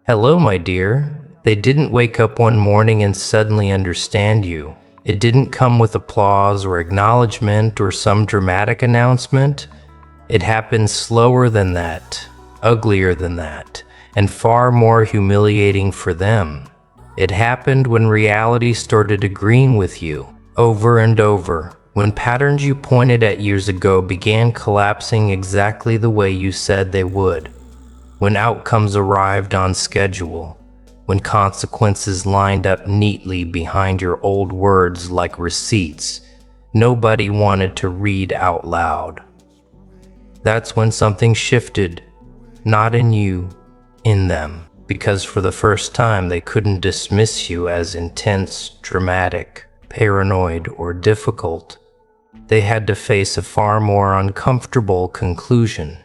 Hello, my dear. They didn't wake up one morning and suddenly understand you. It didn't come with applause or acknowledgement or some dramatic announcement. It happened slower than that, uglier than that, and far more humiliating for them. It happened when reality started agreeing with you, over and over, when patterns you pointed at years ago began collapsing exactly the way you said they would, when outcomes arrived on schedule, when consequences lined up neatly behind your old words like receipts nobody wanted to read out loud. That's when something shifted, not in you, in them, because for the first time they couldn't dismiss you as intense, dramatic, paranoid, or difficult. They had to face a far more uncomfortable conclusion.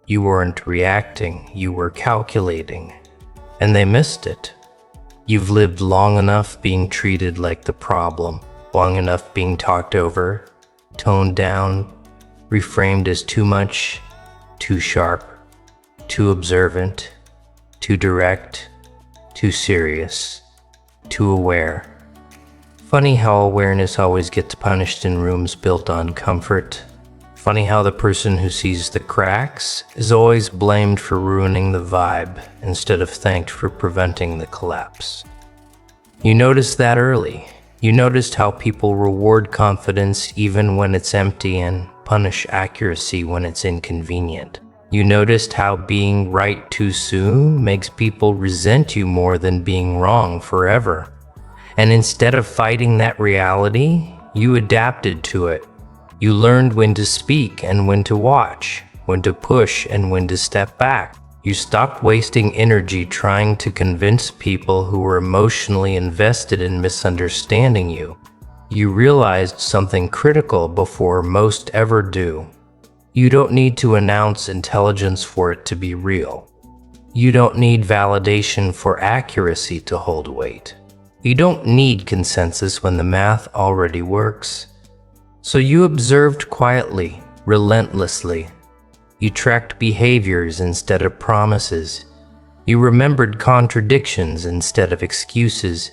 You weren't reacting, you were calculating. And they missed it. You've lived long enough being treated like the problem, long enough being talked over, toned down, reframed as too much, too sharp, too observant, too direct, too serious, too aware. Funny how awareness always gets punished in rooms built on comfort. Funny how the person who sees the cracks is always blamed for ruining the vibe instead of thanked for preventing the collapse. You noticed that early. You noticed how people reward confidence even when it's empty and punish accuracy when it's inconvenient. You noticed how being right too soon makes people resent you more than being wrong forever. And instead of fighting that reality, you adapted to it. You learned when to speak and when to watch, when to push and when to step back. You stopped wasting energy trying to convince people who were emotionally invested in misunderstanding you. You realized something critical before most ever do. You don't need to announce intelligence for it to be real. You don't need validation for accuracy to hold weight. You don't need consensus when the math already works. So you observed quietly, relentlessly. You tracked behaviors instead of promises. You remembered contradictions instead of excuses.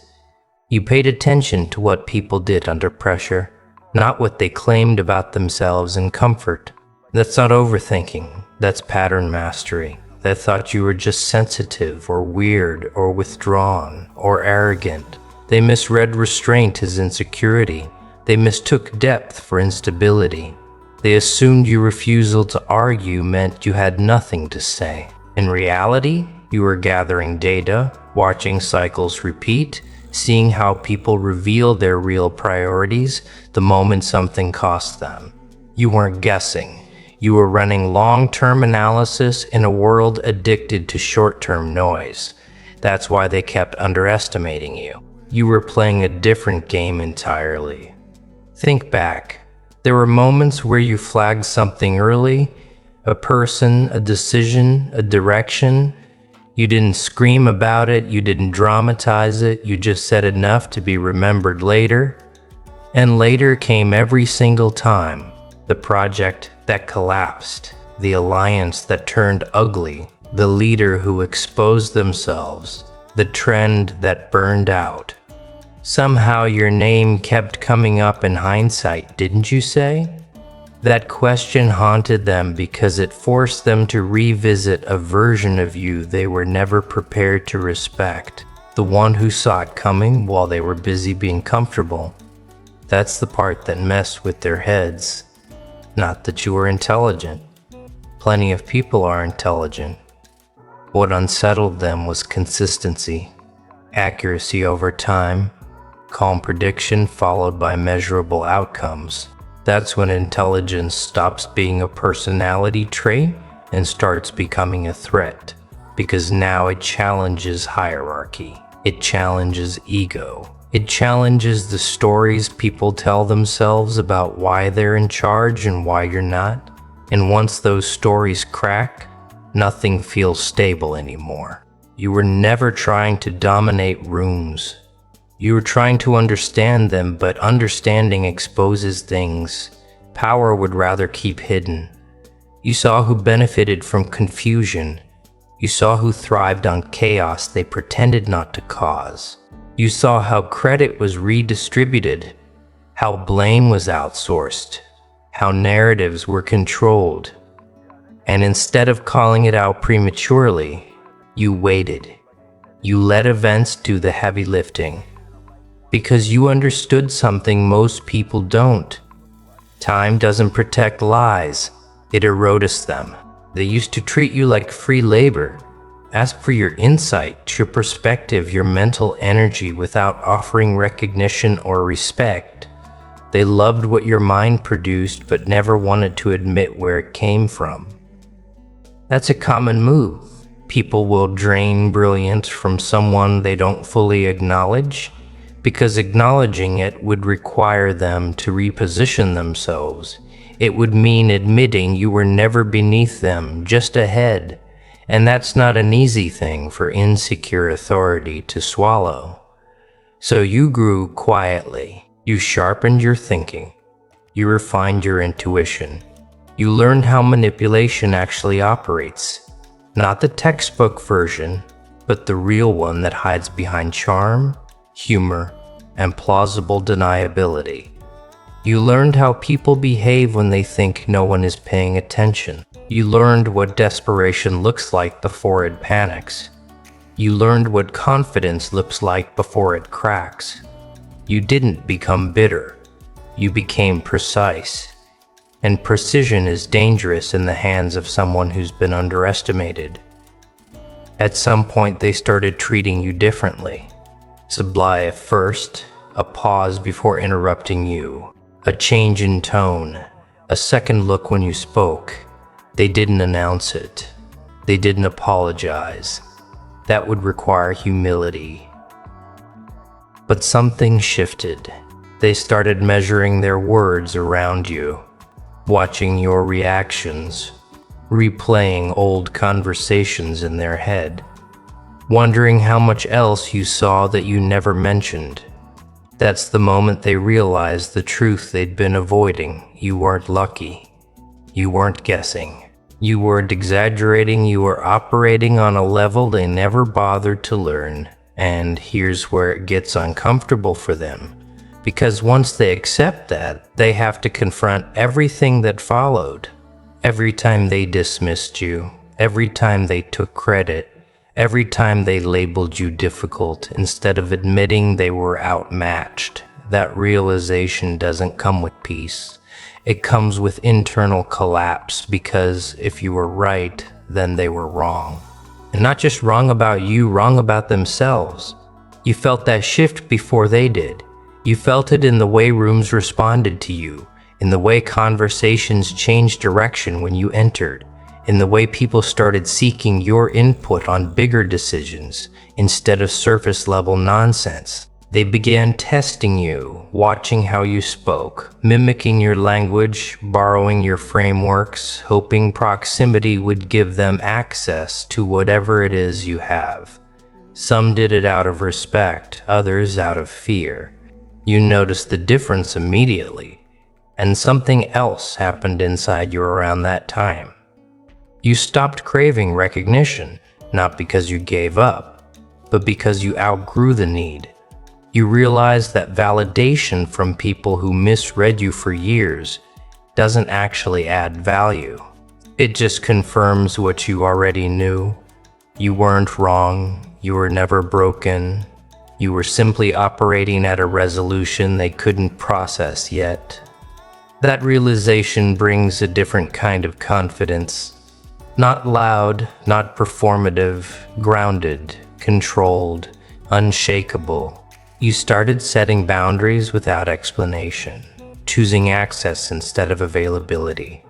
You paid attention to what people did under pressure, not what they claimed about themselves in comfort. That's not overthinking, that's pattern mastery. They thought you were just sensitive or weird or withdrawn or arrogant. They misread restraint as insecurity. They mistook depth for instability. They assumed your refusal to argue meant you had nothing to say. In reality, you were gathering data, watching cycles repeat, seeing how people reveal their real priorities the moment something cost them. You weren't guessing. You were running long-term analysis in a world addicted to short-term noise. That's why they kept underestimating you. You were playing a different game entirely. Think back. There were moments where you flagged something early, a person, a decision, a direction. You didn't scream about it, you didn't dramatize it, you just said enough to be remembered later. And later came every single time. The project that collapsed, the alliance that turned ugly, the leader who exposed themselves, the trend that burned out. Somehow your name kept coming up in hindsight, didn't you say? That question haunted them because it forced them to revisit a version of you they were never prepared to respect, the one who saw it coming while they were busy being comfortable. That's the part that messed with their heads. Not that you were intelligent. Plenty of people are intelligent. What unsettled them was consistency, accuracy over time, calm prediction followed by measurable outcomes. That's when intelligence stops being a personality trait and starts becoming a threat, because now it challenges hierarchy. It challenges ego. It challenges the stories people tell themselves about why they're in charge and why you're not. And once those stories crack, nothing feels stable anymore. You were never trying to dominate rooms. You were trying to understand them, but understanding exposes things power would rather keep hidden. You saw who benefited from confusion. You saw who thrived on chaos they pretended not to cause. You saw how credit was redistributed, how blame was outsourced, how narratives were controlled. And instead of calling it out prematurely, you waited. You let events do the heavy lifting. Because you understood something most people don't. Time doesn't protect lies, it erodes them. They used to treat you like free labor, ask for your insight, your perspective, your mental energy without offering recognition or respect. They loved what your mind produced but never wanted to admit where it came from. That's a common move. People will drain brilliance from someone they don't fully acknowledge, because acknowledging it would require them to reposition themselves. It would mean admitting you were never beneath them, just ahead. And that's not an easy thing for insecure authority to swallow. So you grew quietly. You sharpened your thinking. You refined your intuition. You learned how manipulation actually operates. Not the textbook version, but the real one that hides behind charm, humor, and plausible deniability. You learned how people behave when they think no one is paying attention. You learned what desperation looks like before it panics. You learned what confidence looks like before it cracks. You didn't become bitter. You became precise. And precision is dangerous in the hands of someone who's been underestimated. At some point, they started treating you differently. Supply a first, a pause before interrupting you, a change in tone, a second look when you spoke. They didn't announce it. They didn't apologize. That would require humility. But something shifted. They started measuring their words around you, watching your reactions, replaying old conversations in their head, wondering how much else you saw that you never mentioned. That's the moment they realized the truth they'd been avoiding. You weren't lucky. You weren't guessing. You weren't exaggerating. You were operating on a level they never bothered to learn. And here's where it gets uncomfortable for them. Because once they accept that, they have to confront everything that followed. Every time they dismissed you, every time they took credit, every time they labeled you difficult instead of admitting they were outmatched. That realization doesn't come with peace. It comes with internal collapse, because if you were right, then they were wrong. And not just wrong about you, wrong about themselves. You felt that shift before they did. You felt it in the way rooms responded to you, in the way conversations changed direction when you entered, in the way people started seeking your input on bigger decisions instead of surface-level nonsense. They began testing you, watching how you spoke, mimicking your language, borrowing your frameworks, hoping proximity would give them access to whatever it is you have. Some did it out of respect, others out of fear. You noticed the difference immediately, and something else happened inside you around that time. You stopped craving recognition, not because you gave up, but because you outgrew the need. You realized that validation from people who misread you for years doesn't actually add value. It just confirms what you already knew. You weren't wrong, you were never broken. You were simply operating at a resolution they couldn't process yet. That realization brings a different kind of confidence. Not loud, not performative, grounded, controlled, unshakable. You started setting boundaries without explanation, choosing access instead of availability,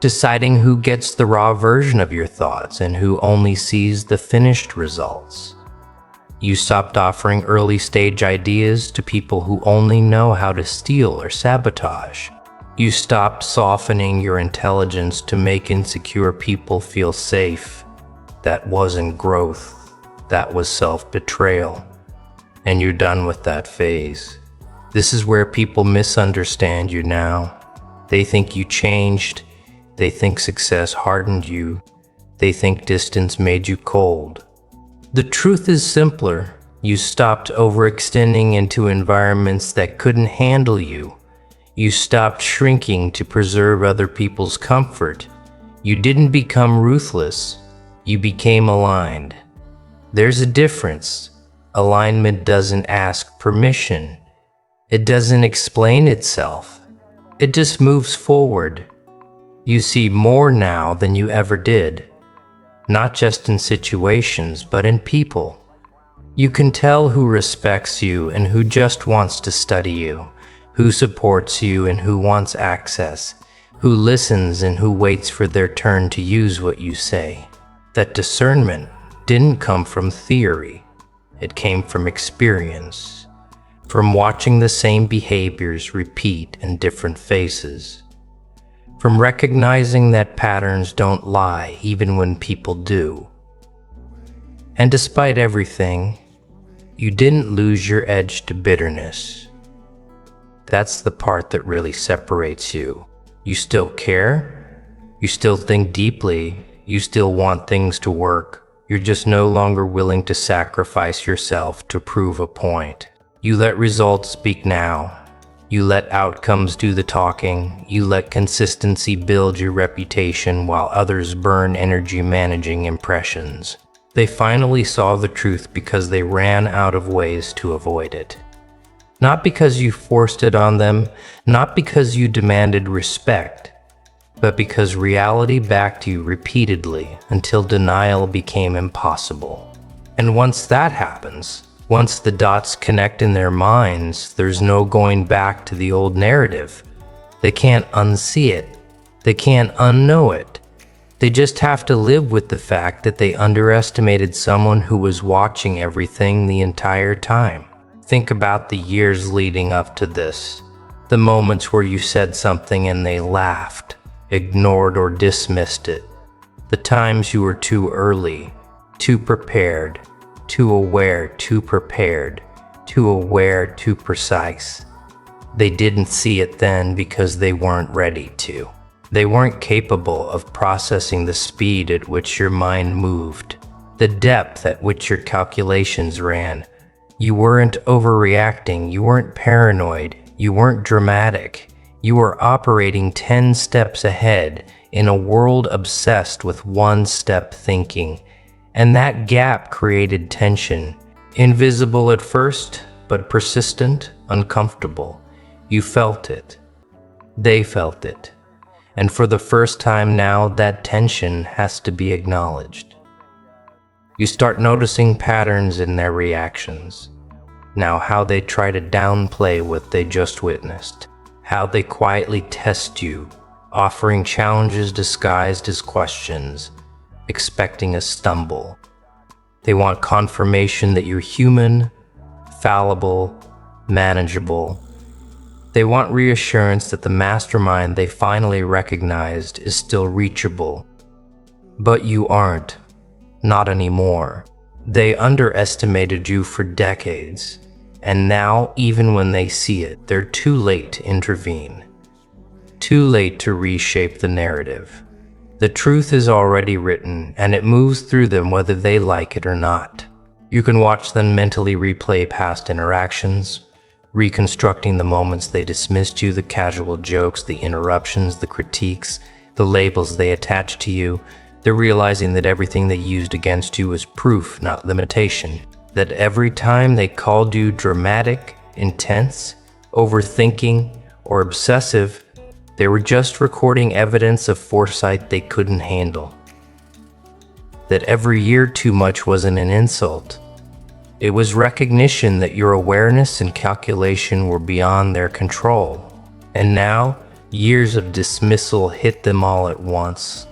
deciding who gets the raw version of your thoughts and who only sees the finished results. You stopped offering early-stage ideas to people who only know how to steal or sabotage. You stopped softening your intelligence to make insecure people feel safe. That wasn't growth. That was self-betrayal. And you're done with that phase. This is where people misunderstand you now. They think you changed, They think success hardened you. They think distance made you cold. The truth is simpler. You stopped overextending into environments that couldn't handle you. You stopped shrinking to preserve other people's comfort. You didn't become ruthless. You became aligned. There's a difference. Alignment doesn't ask permission. It doesn't explain itself. It just moves forward. You see more now than you ever did. Not just in situations, but in people. You can tell who respects you and who just wants to study you, who supports you and who wants access, who listens and who waits for their turn to use what you say. That discernment didn't come from theory. It came from experience, from watching the same behaviors repeat in different faces. From recognizing that patterns don't lie even when people do. And despite everything, you didn't lose your edge to bitterness. That's the part that really separates you. You still care, you still think deeply, you still want things to work. You're just no longer willing to sacrifice yourself to prove a point. You let results speak now. You let outcomes do the talking. You let consistency build your reputation while others burn energy managing impressions. They finally saw the truth because they ran out of ways to avoid it. Not because you forced it on them, not because you demanded respect, but because reality backed you repeatedly until denial became impossible. And once that happens, once the dots connect in their minds, there's no going back to the old narrative. They can't unsee it. They can't unknow it. They just have to live with the fact that they underestimated someone who was watching everything the entire time. Think about the years leading up to this. The moments where you said something and they laughed, ignored or dismissed it. The times you were too early, too prepared, too aware, too prepared, too aware, too precise. They didn't see it then because they weren't ready to. They weren't capable of processing the speed at which your mind moved, the depth at which your calculations ran. You weren't overreacting, you weren't paranoid, you weren't dramatic. You were operating 10 steps ahead in a world obsessed with one-step thinking. And that gap created tension, invisible at first, but persistent, uncomfortable. You felt it. They felt it. And for the first time now, that tension has to be acknowledged. You start noticing patterns in their reactions. Now, how they try to downplay what they just witnessed. How they quietly test you, offering challenges disguised as questions, expecting a stumble. They want confirmation that you're human, fallible, manageable. They want reassurance that the mastermind they finally recognized is still reachable. But you aren't. Not anymore. They underestimated you for decades. And now, even when they see it, they're too late to intervene. Too late to reshape the narrative. The truth is already written, and it moves through them whether they like it or not. You can watch them mentally replay past interactions, reconstructing the moments they dismissed you, the casual jokes, the interruptions, the critiques, the labels they attached to you. They're realizing that everything they used against you was proof, not limitation. That every time they called you dramatic, intense, overthinking, or obsessive, they were just recording evidence of foresight they couldn't handle. That every year too much wasn't an insult. It was recognition that your awareness and calculation were beyond their control. And now, years of dismissal hit them all at once.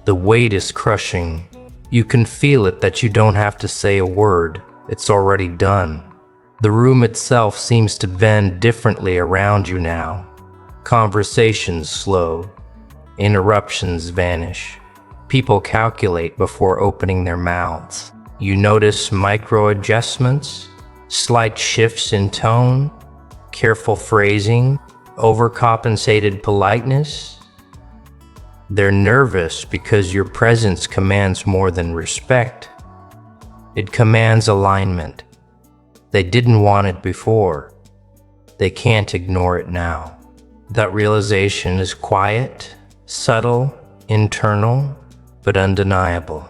The weight is crushing. You can feel it that you don't have to say a word. It's already done. The room itself seems to bend differently around you now. Conversations slow. Interruptions vanish. People calculate before opening their mouths. You notice micro adjustments, slight shifts in tone, careful phrasing, overcompensated politeness. They're nervous because your presence commands more than respect. It commands alignment. They didn't want it before. They can't ignore it now. That realization is quiet, subtle, internal, but undeniable.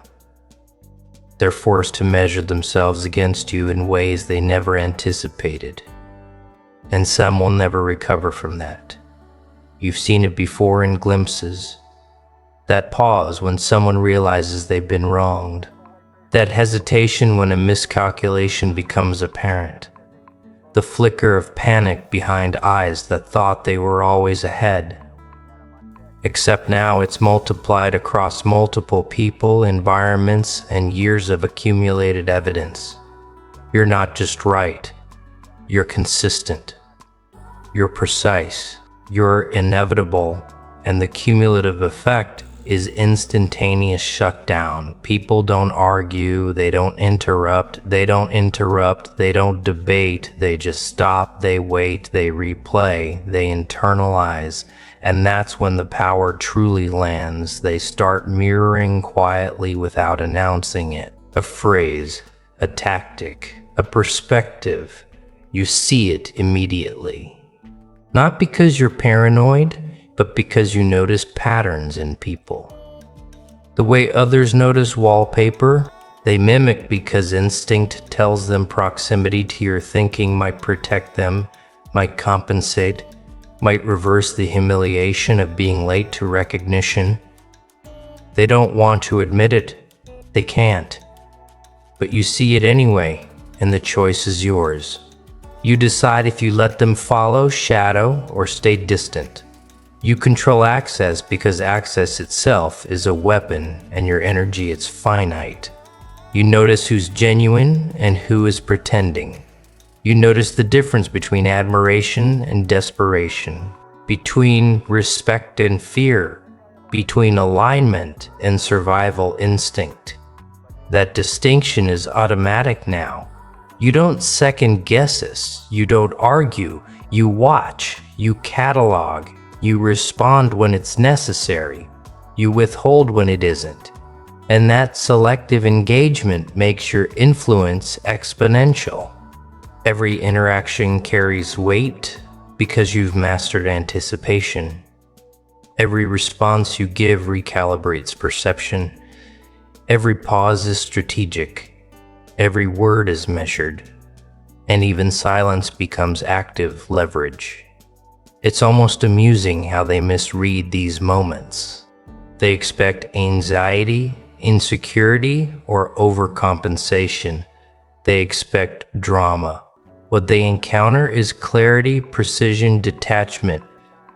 They're forced to measure themselves against you in ways they never anticipated. And some will never recover from that. You've seen it before in glimpses. That pause when someone realizes they've been wronged. That hesitation when a miscalculation becomes apparent. The flicker of panic behind eyes that thought they were always ahead. Except now it's multiplied across multiple people, environments, and years of accumulated evidence. You're not just right. You're consistent. You're precise. You're inevitable. And the cumulative effect is instantaneous shutdown. People don't argue, they don't interrupt, they don't debate, they just stop, they wait, they replay, they internalize. And that's when the power truly lands. They start mirroring quietly without announcing it. A phrase, a tactic, a perspective. You see it immediately. Not because you're paranoid, but because you notice patterns in people. The way others notice wallpaper, they mimic because instinct tells them proximity to your thinking might protect them, might compensate, might reverse the humiliation of being late to recognition. They don't want to admit it. They can't. But you see it anyway, and the choice is yours. You decide if you let them follow, shadow, or stay distant. You control access because access itself is a weapon and your energy is finite. You notice who's genuine and who is pretending. You notice the difference between admiration and desperation, between respect and fear, between alignment and survival instinct. That distinction is automatic now. You don't second guess us, you don't argue, you watch, you catalog, you respond when it's necessary, you withhold when it isn't. And that selective engagement makes your influence exponential. Every interaction carries weight because you've mastered anticipation. Every response you give recalibrates perception. Every pause is strategic. Every word is measured. And even silence becomes active leverage. It's almost amusing how they misread these moments. They expect anxiety, insecurity, or overcompensation. They expect drama. What they encounter is clarity, precision, detachment,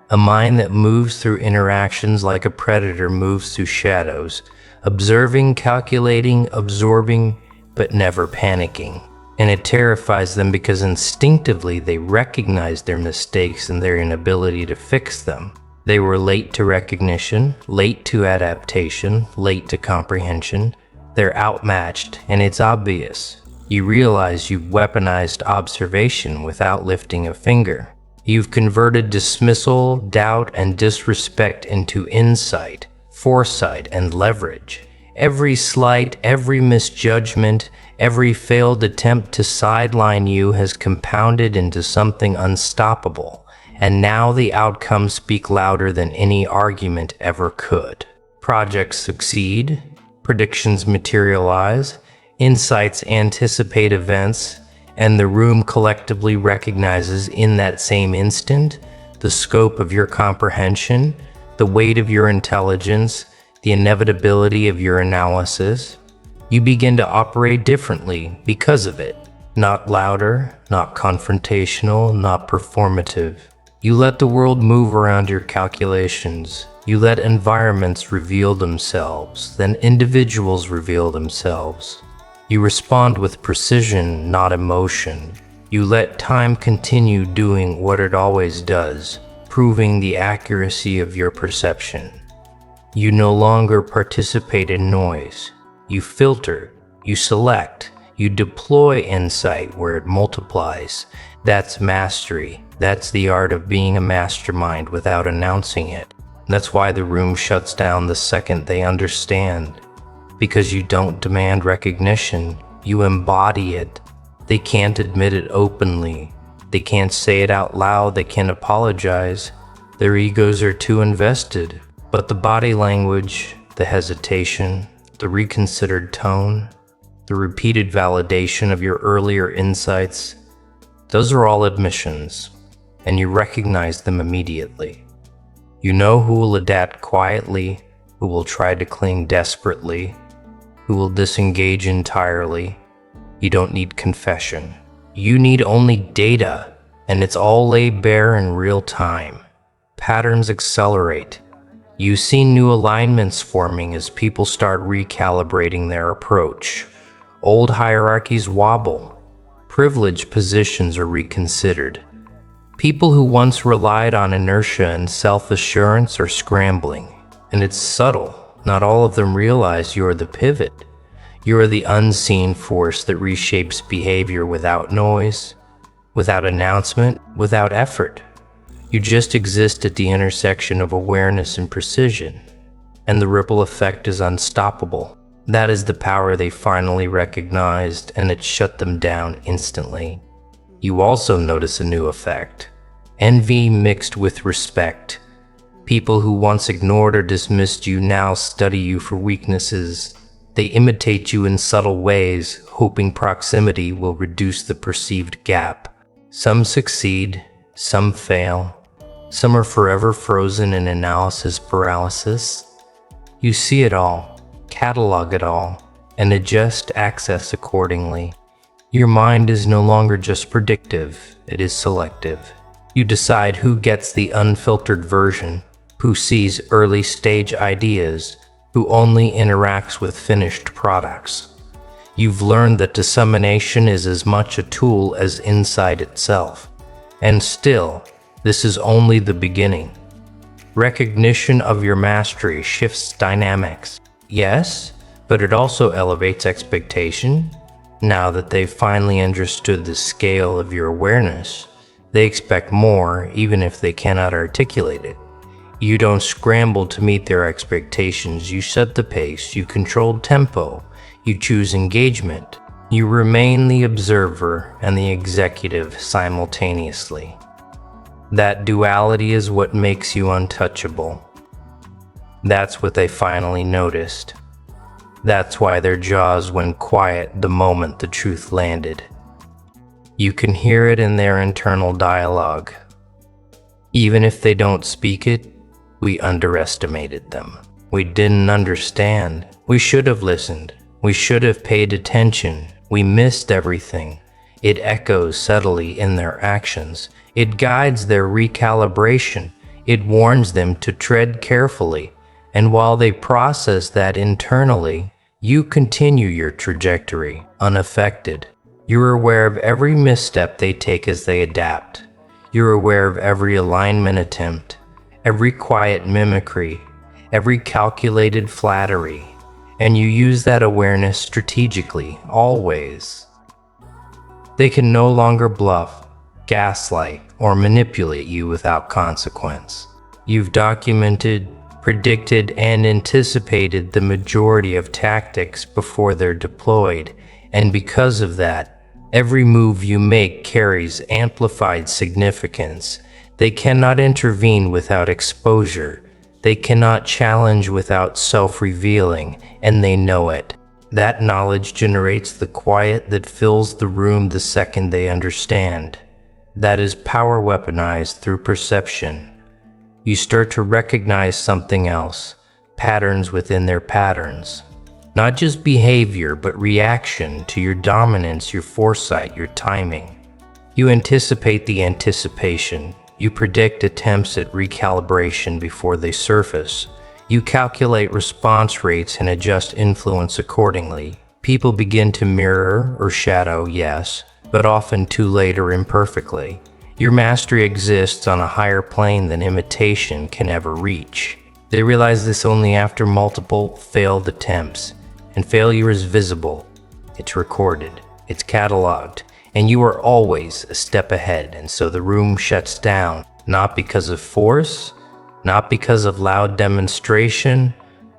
a mind that moves through interactions like a predator moves through shadows, observing, calculating, absorbing, but never panicking. And it terrifies them because instinctively they recognize their mistakes and their inability to fix them. They were late to recognition, late to adaptation, late to comprehension. They're outmatched, and it's obvious. You realize you've weaponized observation without lifting a finger. You've converted dismissal, doubt, and disrespect into insight, foresight, and leverage. Every slight, every misjudgment, every failed attempt to sideline you has compounded into something unstoppable, and now the outcomes speak louder than any argument ever could. Projects succeed, predictions materialize, insights anticipate events, and the room collectively recognizes in that same instant the scope of your comprehension, the weight of your intelligence, the inevitability of your analysis. You begin to operate differently because of it. Not louder, not confrontational, not performative. You let the world move around your calculations. You let environments reveal themselves, then individuals reveal themselves. You respond with precision, not emotion. You let time continue doing what it always does, proving the accuracy of your perception. You no longer participate in noise. You filter, you select, you deploy insight where it multiplies. That's mastery. That's the art of being a mastermind without announcing it. That's why the room shuts down the second they understand. Because you don't demand recognition, you embody it. They can't admit it openly. They can't say it out loud. They can't apologize. Their egos are too invested. But the body language, the hesitation, the reconsidered tone, the repeated validation of your earlier insights, those are all admissions, and you recognize them immediately. You know who will adapt quietly, who will try to cling desperately, who will disengage entirely. You don't need confession. You need only data, and it's all laid bare in real time. Patterns accelerate. You see new alignments forming as people start recalibrating their approach. Old hierarchies wobble. Privileged positions are reconsidered. People who once relied on inertia and self-assurance are scrambling. And it's subtle. Not all of them realize you're the pivot. You're the unseen force that reshapes behavior without noise, without announcement, without effort. You just exist at the intersection of awareness and precision, and the ripple effect is unstoppable. That is the power they finally recognized, and it shut them down instantly. You also notice a new effect. Envy mixed with respect. People who once ignored or dismissed you now study you for weaknesses. They imitate you in subtle ways, hoping proximity will reduce the perceived gap. Some succeed, some fail. Some are forever frozen in analysis paralysis. You see it all, catalog it all, and adjust access accordingly. Your mind is no longer just predictive, it is selective. You decide who gets the unfiltered version, who sees early-stage ideas, who only interacts with finished products. You've learned that dissemination is as much a tool as insight itself. And still, this is only the beginning. Recognition of your mastery shifts dynamics. Yes, but it also elevates expectation. Now that they've finally understood the scale of your awareness, they expect more even if they cannot articulate it. You don't scramble to meet their expectations. You set the pace, you control tempo, you choose engagement. You remain the observer and the executive simultaneously. That duality is what makes you untouchable. That's what they finally noticed. That's why their jaws went quiet the moment the truth landed. You can hear it in their internal dialogue. Even if they don't speak it, we underestimated them. We didn't understand. We should have listened. We should have paid attention. We missed everything. It echoes subtly in their actions. It guides their recalibration. It warns them to tread carefully. And while they process that internally, you continue your trajectory, unaffected. You're aware of every misstep they take as they adapt. You're aware of every alignment attempt, every quiet mimicry, every calculated flattery, and you use that awareness strategically, always. They can no longer bluff, gaslight, or manipulate you without consequence. You've documented, predicted, and anticipated the majority of tactics before they're deployed, and because of that, every move you make carries amplified significance. They cannot intervene without exposure. They cannot challenge without self-revealing, and they know it. That knowledge generates the quiet that fills the room the second they understand. That is power weaponized through perception. You start to recognize something else, patterns within their patterns. Not just behavior, but reaction to your dominance, your foresight, your timing. You anticipate the anticipation. You predict attempts at recalibration before they surface. You calculate response rates and adjust influence accordingly. People begin to mirror or shadow, yes, but often too late or imperfectly. Your mastery exists on a higher plane than imitation can ever reach. They realize this only after multiple failed attempts. And failure is visible, it's recorded, it's cataloged, and you are always a step ahead, and so the room shuts down, not because of force, Not because of loud demonstration,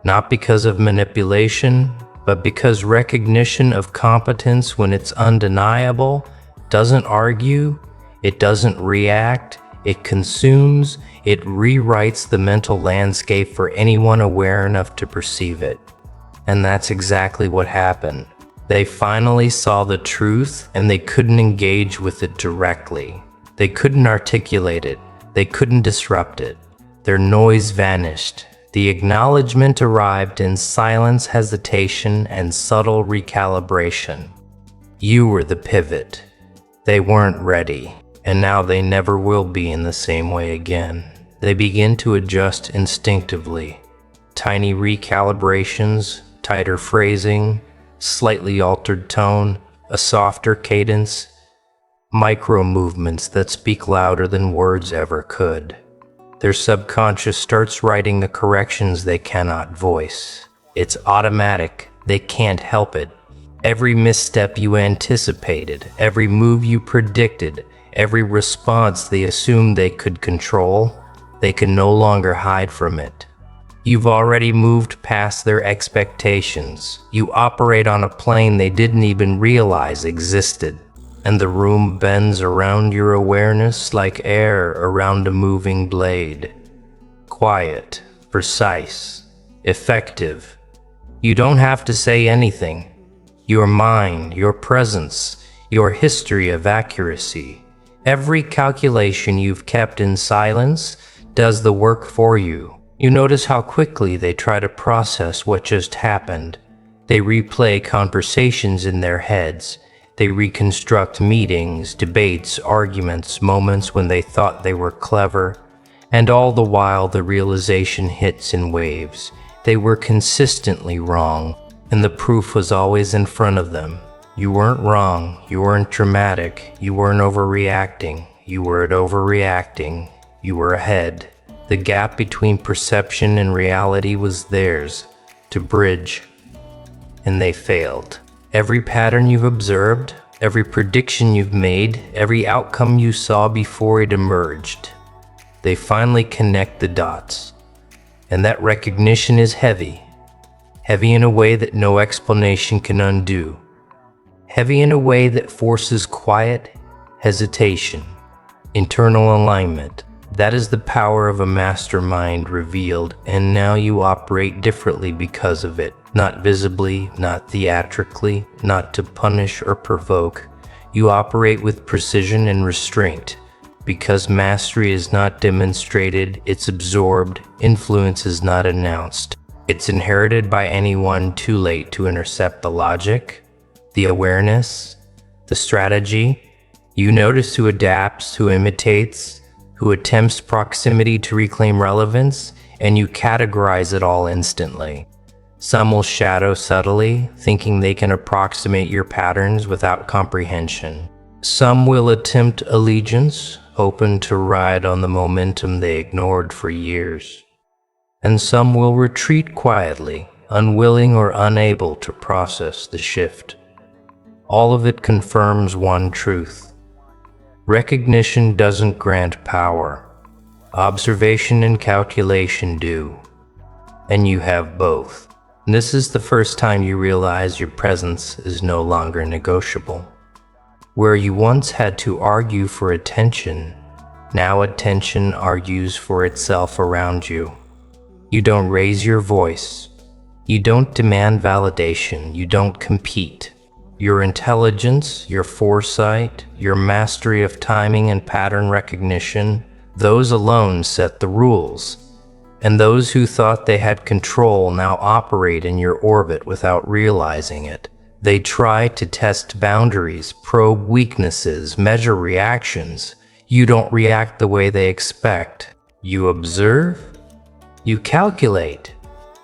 not because of manipulation, but because recognition of competence when it's undeniable doesn't argue, it doesn't react, it consumes, it rewrites the mental landscape for anyone aware enough to perceive it. And that's exactly what happened. They finally saw the truth and they couldn't engage with it directly. They couldn't articulate it. They couldn't disrupt it. Their noise vanished. The acknowledgement arrived in silence, hesitation, and subtle recalibration. You were the pivot. They weren't ready, and now they never will be in the same way again. They begin to adjust instinctively. Tiny recalibrations, tighter phrasing, slightly altered tone, a softer cadence, micro movements that speak louder than words ever could. Their subconscious starts writing the corrections they cannot voice. It's automatic. They can't help it. Every misstep you anticipated, every move you predicted, every response they assumed they could control, they can no longer hide from it. You've already moved past their expectations. You operate on a plane they didn't even realize existed. And the room bends around your awareness like air around a moving blade. Quiet, precise, effective. You don't have to say anything. Your mind, your presence, your history of accuracy, every calculation you've kept in silence does the work for you. You notice how quickly they try to process what just happened. They replay conversations in their heads. They reconstruct meetings, debates, arguments, moments when they thought they were clever, and all the while the realization hits in waves. They were consistently wrong, and the proof was always in front of them. You weren't wrong, you weren't dramatic, you weren't overreacting, you weren't overreacting, you were ahead. The gap between perception and reality was theirs to bridge, and they failed. Every pattern you've observed, every prediction you've made, every outcome you saw before it emerged, they finally connect the dots. And that recognition is heavy. Heavy in a way that no explanation can undo. Heavy in a way that forces quiet hesitation, internal alignment. That is the power of a mastermind revealed, and now you operate differently because of it. Not visibly, not theatrically, not to punish or provoke. You operate with precision and restraint. Because mastery is not demonstrated, it's absorbed. Influence is not announced. It's inherited by anyone too late to intercept the logic, the awareness, the strategy. You notice who adapts, who imitates, who attempts proximity to reclaim relevance, and you categorize it all instantly. Some will shadow subtly, thinking they can approximate your patterns without comprehension. Some will attempt allegiance, open to ride on the momentum they ignored for years. And some will retreat quietly, unwilling or unable to process the shift. All of it confirms one truth. Recognition doesn't grant power. Observation and calculation do. And you have both. And this is the first time you realize your presence is no longer negotiable. Where you once had to argue for attention, now attention argues for itself around you. You don't raise your voice. You don't demand validation. You don't compete. Your intelligence, your foresight, your mastery of timing and pattern recognition, those alone set the rules. And those who thought they had control now operate in your orbit without realizing it. They try to test boundaries, probe weaknesses, measure reactions. You don't react the way they expect. You observe. You calculate.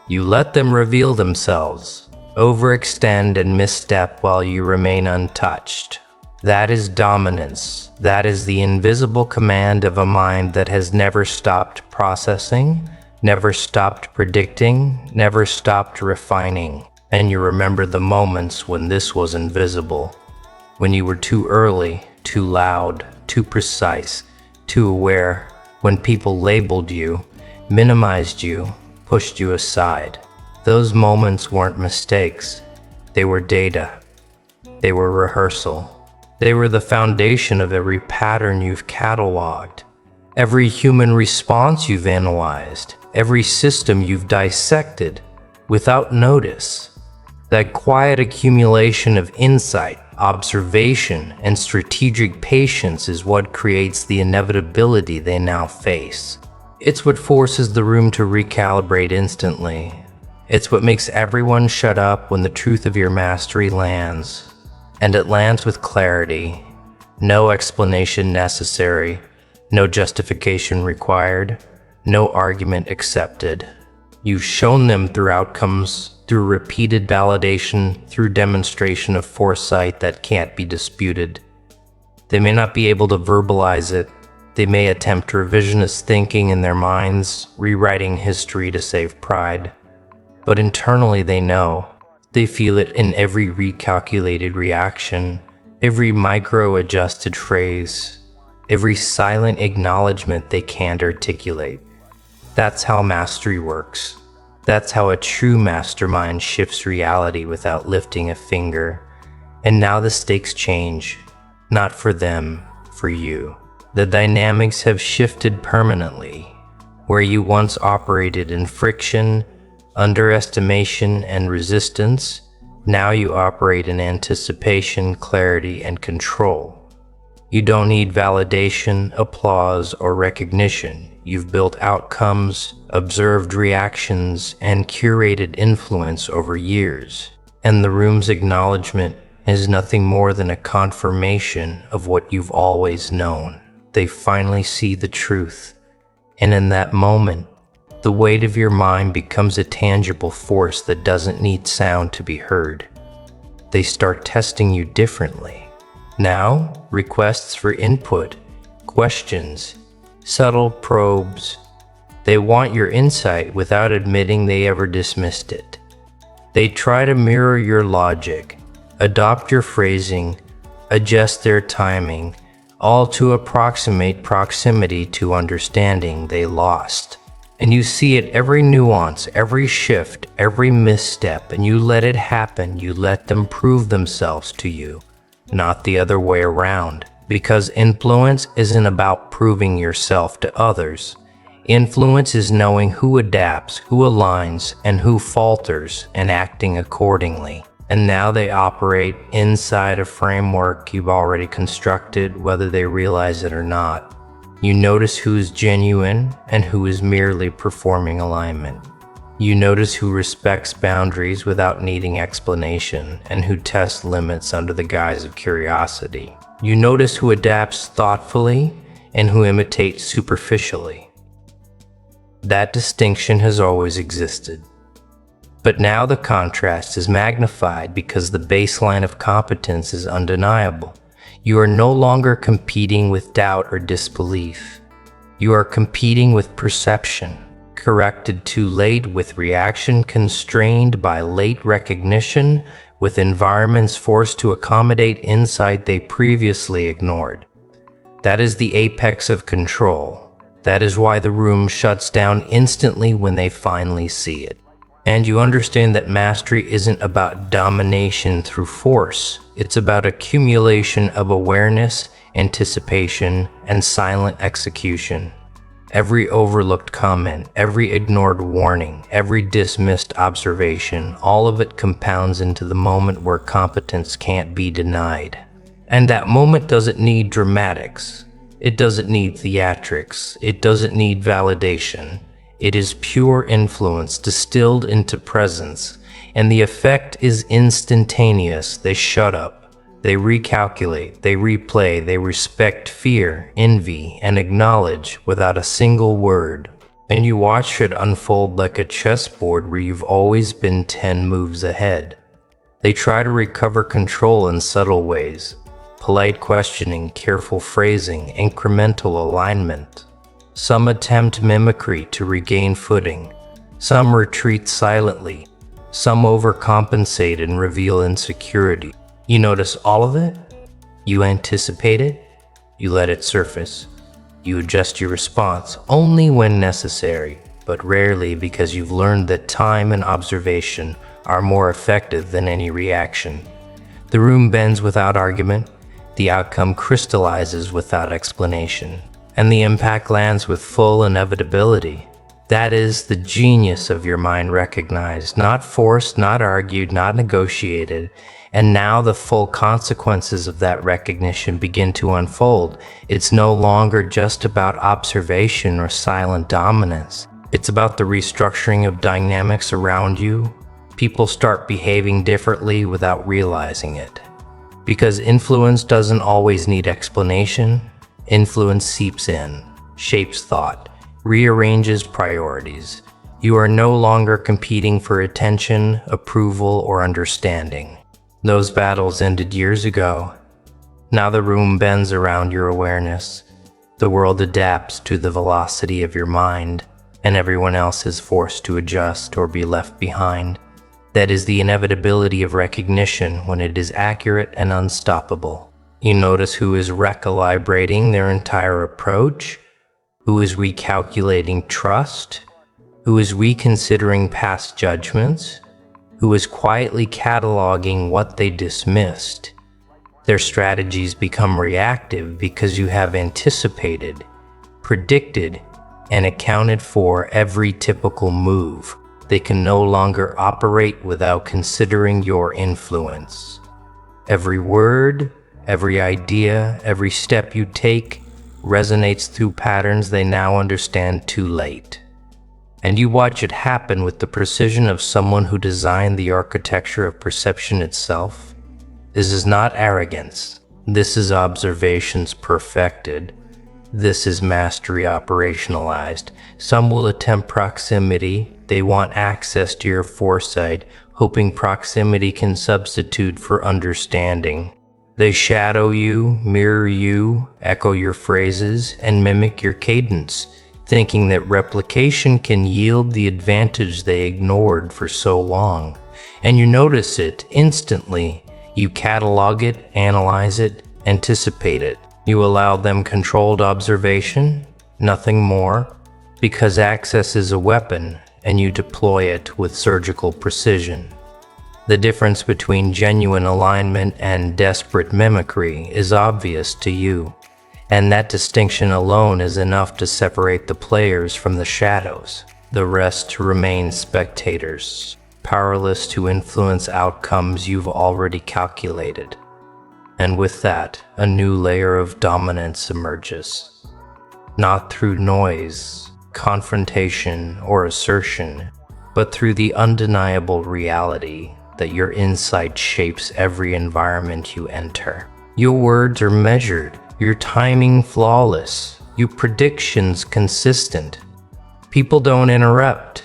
You let them reveal themselves. Overextend and misstep while you remain untouched. That is dominance. That is the invisible command of a mind that has never stopped processing, never stopped predicting, never stopped refining. And you remember the moments when this was invisible, when you were too early, too loud, too precise, too aware, when people labeled you, minimized you, pushed you aside. Those moments weren't mistakes. They were data. They were rehearsal. They were the foundation of every pattern you've cataloged, every human response you've analyzed, every system you've dissected without notice. That quiet accumulation of insight, observation, and strategic patience is what creates the inevitability they now face. It's what forces the room to recalibrate instantly. It's what makes everyone shut up when the truth of your mastery lands. And it lands with clarity. No explanation necessary. No justification required. No argument accepted. You've shown them through outcomes, through repeated validation, through demonstration of foresight that can't be disputed. They may not be able to verbalize it. They may attempt revisionist thinking in their minds, rewriting history to save pride. But internally they know. They feel it in every recalculated reaction, every micro-adjusted phrase, every silent acknowledgement they can't articulate. That's how mastery works. That's how a true mastermind shifts reality without lifting a finger. And now the stakes change. Not for them, for you. The dynamics have shifted permanently. Where you once operated in friction, underestimation, and resistance, now you operate in anticipation, clarity, and control. You don't need validation, applause, or recognition. You've built outcomes, observed reactions, and curated influence over years. And the room's acknowledgement is nothing more than a confirmation of what you've always known. They finally see the truth. And in that moment, the weight of your mind becomes a tangible force that doesn't need sound to be heard. They start testing you differently. Now, requests for input, questions, subtle probes. They want your insight without admitting they ever dismissed it. They try to mirror your logic, adopt your phrasing, adjust their timing, all to approximate proximity to understanding they lost. And you see it every nuance, every shift, every misstep, and you let it happen. You let them prove themselves to you, not the other way around. Because influence isn't about proving yourself to others. Influence is knowing who adapts, who aligns, and who falters, and acting accordingly. And now they operate inside a framework you've already constructed, whether they realize it or not. You notice who is genuine and who is merely performing alignment. You notice who respects boundaries without needing explanation, and who tests limits under the guise of curiosity. You notice who adapts thoughtfully and who imitates superficially. That distinction has always existed. But now the contrast is magnified because the baseline of competence is undeniable. You are no longer competing with doubt or disbelief. You are competing with perception, corrected too late, with reaction constrained by late recognition, with environments forced to accommodate insight they previously ignored. That is the apex of control. That is why the room shuts down instantly when they finally see it. And you understand that mastery isn't about domination through force. It's about accumulation of awareness, anticipation, and silent execution. Every overlooked comment, every ignored warning, every dismissed observation, all of it compounds into the moment where competence can't be denied. And that moment doesn't need dramatics. It doesn't need theatrics. It doesn't need validation. It is pure influence distilled into presence, and the effect is instantaneous. They shut up, they recalculate, they replay, they respect fear, envy, and acknowledge without a single word. And you watch it unfold like a chessboard where you've always been 10 moves ahead. They try to recover control in subtle ways: polite questioning, careful phrasing, incremental alignment. Some attempt mimicry to regain footing. Some retreat silently. Some overcompensate and reveal insecurity. You notice all of it? You anticipate it? You let it surface. You adjust your response only when necessary. but rarely because you've learned that time and observation are more effective than any reaction. The room bends without argument, the outcome crystallizes without explanation, and the impact lands with full inevitability. That is the genius of your mind recognized, not forced, not argued, not negotiated. And now the full consequences of that recognition begin to unfold. It's no longer just about observation or silent dominance. It's about the restructuring of dynamics around you. People start behaving differently without realizing it. Because influence doesn't always need explanation, influence seeps in, shapes thought, rearranges priorities. You are no longer competing for attention, approval, or understanding. Those battles ended years ago. Now the room bends around your awareness. The world adapts to the velocity of your mind, and everyone else is forced to adjust or be left behind. That is the inevitability of recognition when it is accurate and unstoppable. You notice who is recalibrating their entire approach, who is recalculating trust, who is reconsidering past judgments, who is quietly cataloging what they dismissed. Their strategies become reactive because you have anticipated, predicted, and accounted for every typical move. They can no longer operate without considering your influence. Every word, every idea, every step you take resonates through patterns they now understand too late. And you watch it happen with the precision of someone who designed the architecture of perception itself. This is not arrogance. This is observations perfected. This is mastery operationalized. Some will attempt proximity. They want access to your foresight, hoping proximity can substitute for understanding. They shadow you, mirror you, echo your phrases, and mimic your cadence, thinking that replication can yield the advantage they ignored for so long. And you notice it instantly. You catalog it, analyze it, anticipate it. You allow them controlled observation, nothing more, because access is a weapon and you deploy it with surgical precision. The difference between genuine alignment and desperate mimicry is obvious to you. And that distinction alone is enough to separate the players from the shadows. The rest remain spectators, powerless to influence outcomes you've already calculated. And with that, a new layer of dominance emerges. Not through noise, confrontation, or assertion, but through the undeniable reality that your insight shapes every environment you enter. Your words are measured, your timing flawless, your predictions consistent. People don't interrupt,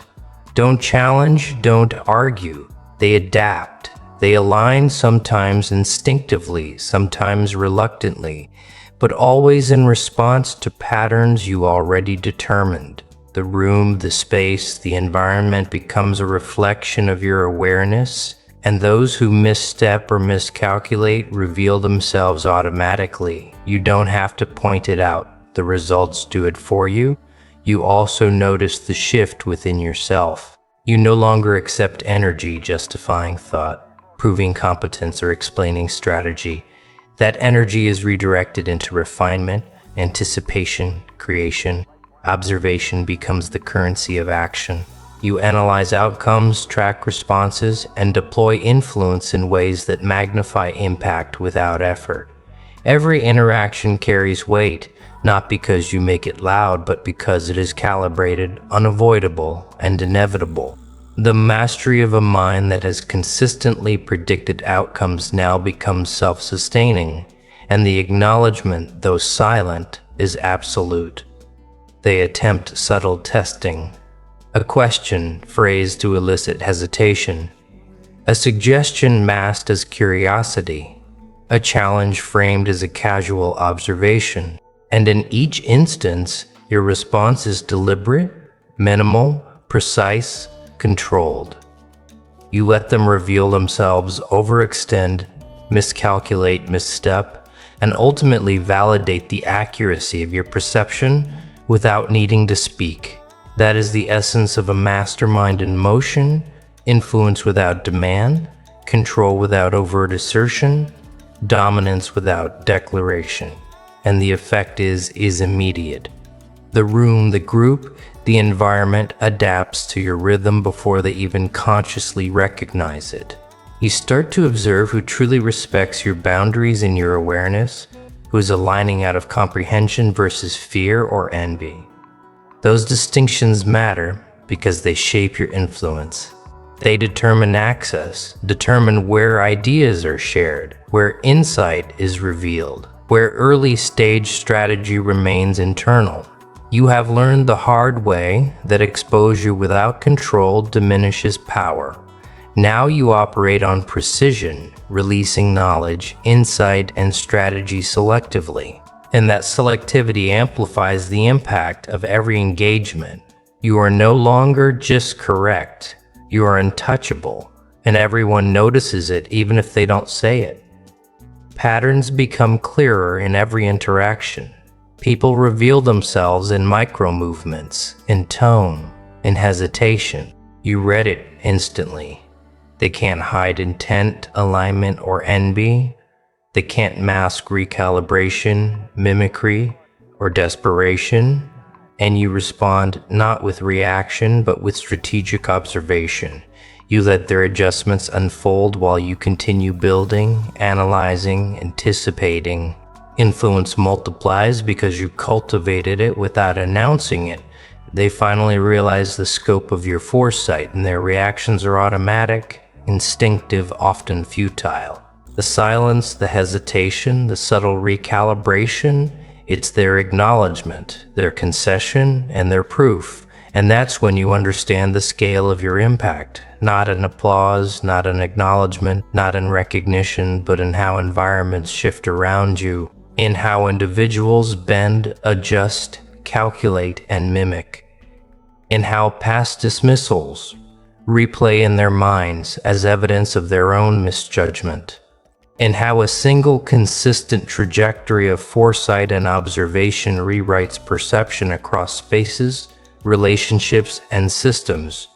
don't challenge, don't argue. They adapt. They align, sometimes instinctively, sometimes reluctantly, but always in response to patterns you already determined. The room, the space, the environment becomes a reflection of your awareness, and those who misstep or miscalculate reveal themselves automatically. You don't have to point it out. The results do it for you. You also notice the shift within yourself. You no longer accept energy justifying thought, proving competence, or explaining strategy. That energy is redirected into refinement, anticipation, creation. Observation becomes the currency of action. You analyze outcomes, track responses, and deploy influence in ways that magnify impact without effort. Every interaction carries weight, not because you make it loud, but because it is calibrated, unavoidable, and inevitable. The mastery of a mind that has consistently predicted outcomes now becomes self-sustaining, and the acknowledgement, though silent, is absolute. They attempt subtle testing. A question phrased to elicit hesitation, a suggestion masked as curiosity, a challenge framed as a casual observation, and in each instance, your response is deliberate, minimal, precise, controlled. You let them reveal themselves, overextend, miscalculate, misstep, and ultimately validate the accuracy of your perception without needing to speak. That is the essence of a mastermind in motion: influence without demand, control without overt assertion, dominance without declaration. And the effect is immediate. The room, the group, the environment adapts to your rhythm before they even consciously recognize it. You start to observe who truly respects your boundaries and your awareness, who is aligning out of comprehension versus fear or envy. Those distinctions matter because they shape your influence. They determine access, determine where ideas are shared, where insight is revealed, where early stage strategy remains internal. You have learned the hard way that exposure without control diminishes power. Now you operate on precision, releasing knowledge, insight, and strategy selectively. And that selectivity amplifies the impact of every engagement. You are no longer just correct. You are untouchable, and everyone notices it even if they don't say it. Patterns become clearer in every interaction. People reveal themselves in micro-movements, in tone, in hesitation. You read it instantly. They can't hide intent, alignment, or envy. They can't mask recalibration, mimicry, or desperation. And you respond not with reaction, but with strategic observation. You let their adjustments unfold while you continue building, analyzing, anticipating. Influence multiplies because you cultivated it without announcing it. They finally realize the scope of your foresight, and their reactions are automatic, instinctive, often futile. The silence, the hesitation, the subtle recalibration, it's their acknowledgement, their concession, and their proof. And that's when you understand the scale of your impact. Not in applause, not in acknowledgement, not in recognition, but in how environments shift around you, in how individuals bend, adjust, calculate, and mimic, in how past dismissals replay in their minds as evidence of their own misjudgment, and how a single consistent trajectory of foresight and observation rewrites perception across spaces, relationships, and systems.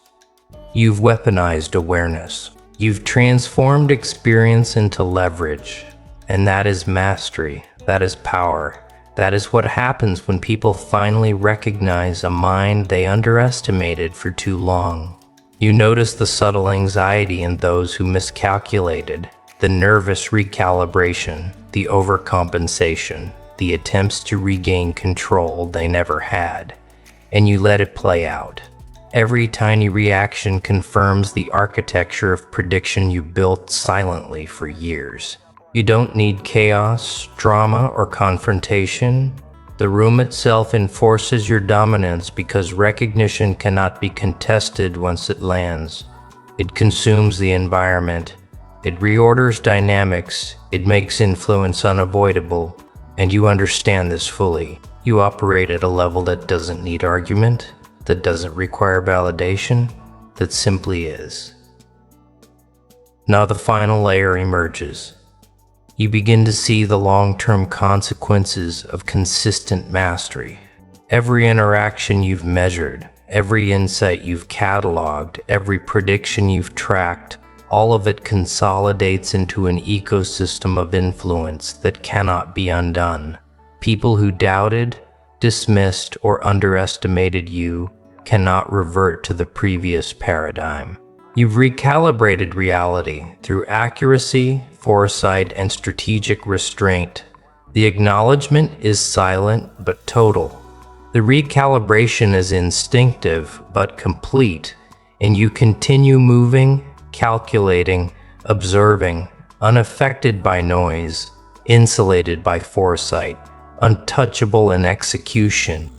You've weaponized awareness. You've transformed experience into leverage. And that is mastery. That is power. That is what happens when people finally recognize a mind they underestimated for too long. You notice the subtle anxiety in those who miscalculated, the nervous recalibration, the overcompensation, the attempts to regain control they never had, and you let it play out. Every tiny reaction confirms the architecture of prediction you built silently for years. You don't need chaos, drama, or confrontation. The room itself enforces your dominance because recognition cannot be contested once it lands. It consumes the environment. It reorders dynamics. It makes influence unavoidable. And you understand this fully. You operate at a level that doesn't need argument, that doesn't require validation, that simply is. Now the final layer emerges. You begin to see the long-term consequences of consistent mastery. Every interaction you've measured, every insight you've cataloged, every prediction you've tracked, all of it consolidates into an ecosystem of influence that cannot be undone. People who doubted, dismissed, or underestimated you cannot revert to the previous paradigm. You've recalibrated reality through accuracy, foresight, and strategic restraint. The acknowledgement is silent but total. The recalibration is instinctive but complete, and you continue moving, calculating, observing, unaffected by noise, insulated by foresight, untouchable in execution.